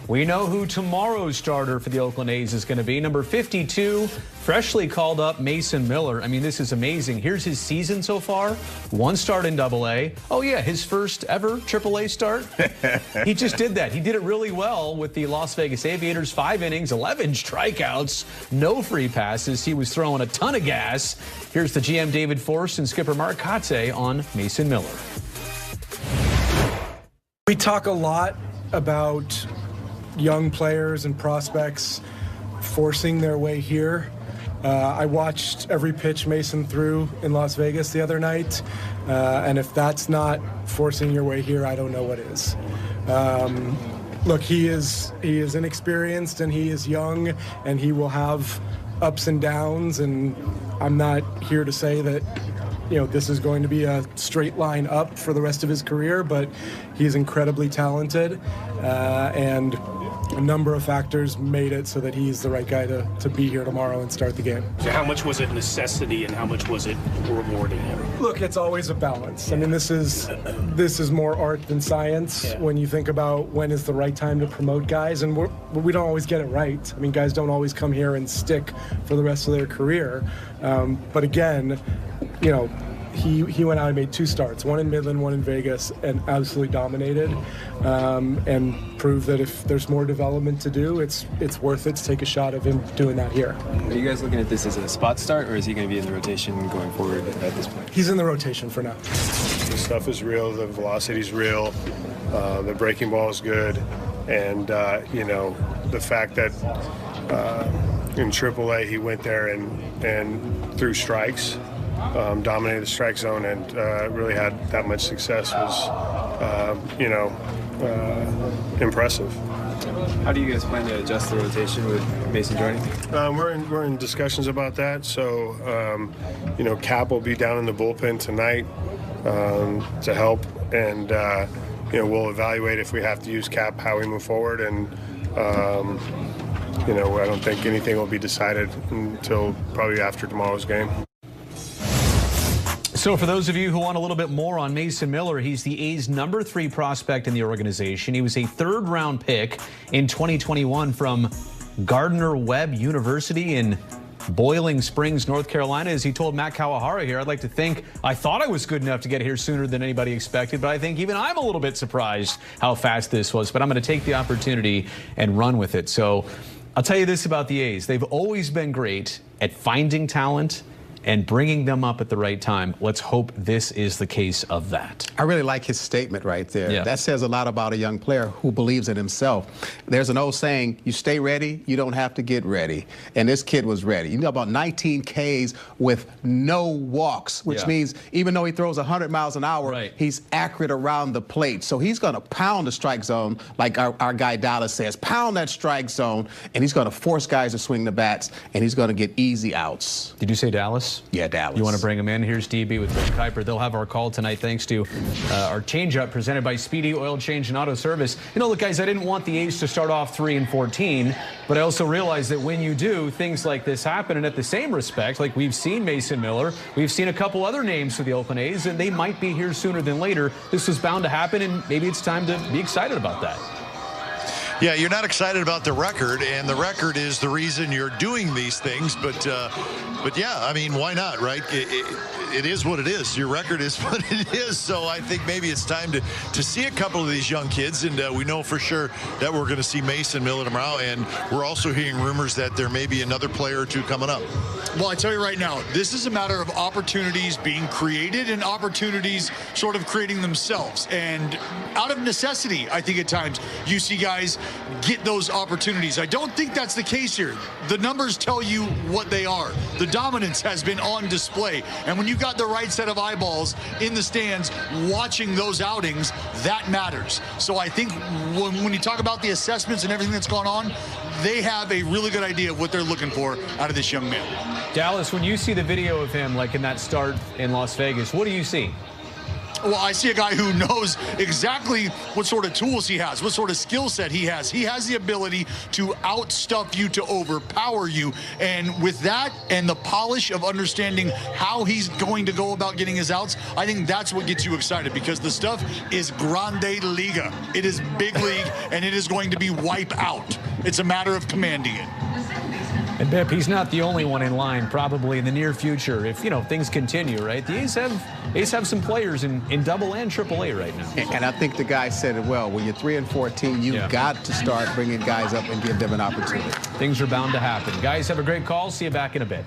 We know who tomorrow's starter for the Oakland A's is going to be. Number 52, freshly called up Mason Miller. I mean, this is amazing. Here's his season so far. 1 start in Double-A. Oh, yeah, his first ever Triple-A start. He just did that. He did it really well with the Las Vegas Aviators. 5 innings, 11 strikeouts, no free passes. He was throwing a ton of gas. Here's the GM David Forst and skipper Mark Kotsay on Mason Miller. We talk a lot about young players and prospects forcing their way here. I watched every pitch Mason threw in Las Vegas the other night, and if that's not forcing your way here, I don't know what is. Look, he is inexperienced and he is young, and he will have ups and downs, and I'm not here to say that this is going to be a straight line up for the rest of his career, but he's incredibly talented, and a number of factors made it so that he's the right guy to be here tomorrow and start the game. So how much was it necessity and how much was it rewarding him? Look, it's always a balance. I mean, this is more art than science when you think about when is the right time to promote guys, and we don't always get it right. I mean, guys don't always come here and stick for the rest of their career. But again, he went out and made 2 starts, 1 in Midland, 1 in Vegas, and absolutely dominated, and proved that if there's more development to do, it's worth it to take a shot of him doing that here. Are you guys looking at this as a spot start, or is he going to be in the rotation going forward at this point? He's in the rotation for now. The stuff is real, the velocity's real, the breaking ball is good, and the fact that in AAA he went there and threw strikes, dominated the strike zone, and really had that much success was, impressive. How do you guys plan to adjust the rotation with Mason joining? We're in discussions about that. So, Cap will be down in the bullpen tonight to help, and we'll evaluate if we have to use Cap, how we move forward, and I don't think anything will be decided until probably after tomorrow's game. So for those of you who want a little bit more on Mason Miller, he's the A's number 3 prospect in the organization. He was a 3rd-round pick in 2021 from Gardner-Webb University in Boiling Springs, North Carolina. As he told Matt Kawahara here, I'd like to think I thought I was good enough to get here sooner than anybody expected, but I think even I'm a little bit surprised how fast this was. But I'm going to take the opportunity and run with it. So I'll tell you this about the A's. They've always been great at finding talent and bringing them up at the right time. Let's hope this is the case of that. I really like his statement right there. Yeah. That says a lot about a young player who believes in himself. There's an old saying, you stay ready, you don't have to get ready. And this kid was ready. About 19 Ks with no walks, which means even though he throws 100 miles an hour, he's accurate around the plate. So he's going to pound the strike zone, like our guy Dallas says, pound that strike zone, and he's going to force guys to swing the bats, and he's going to get easy outs. Did you say Dallas? Yeah, Dallas. You want to bring him in? Here's DB with Rick Kuiper. They'll have our call tonight thanks to our change-up presented by Speedy Oil Change and Auto Service. Look, guys, I didn't want the A's to start off 3-14, but I also realize that when you do, things like this happen. And at the same respect, like we've seen Mason Miller, we've seen a couple other names for the Oakland A's, and they might be here sooner than later. This was bound to happen, and maybe it's time to be excited about that. Yeah, you're not excited about the record, and the record is the reason you're doing these things. But yeah, I mean, why not, right? It is what it is. Your record is what it is. So I think maybe it's time to see a couple of these young kids, and we know for sure that we're going to see Mason Miller tomorrow, and we're also hearing rumors that there may be another player or 2 coming up. Well, I tell you right now, this is a matter of opportunities being created and opportunities sort of creating themselves. And out of necessity, I think at times you see guys get those opportunities. I don't think that's the case here. The numbers tell you what they are. The dominance has been on display. And when you've got the right set of eyeballs in the stands watching those outings, that matters. So I think when you talk about the assessments and everything that's gone on, they have a really good idea of what they're looking for out of this young man. Dallas, when you see the video of him, like in that start in Las Vegas, what do you see? Well, I see a guy who knows exactly what sort of tools he has, what sort of skill set he has. He has the ability to outstuff you, to overpower you. And with that and the polish of understanding how he's going to go about getting his outs, I think that's what gets you excited, because the stuff is grande liga. It is big league, and it is going to be wipe out. It's a matter of commanding it. And Bip, he's not the only one in line, probably in the near future, if things continue, right? The A's have some players in Double and Triple A right now. And I think the guy said it well. When you're 3-14, you've got to start bringing guys up and give them an opportunity. Things are bound to happen. Guys, have a great call. See you back in a bit.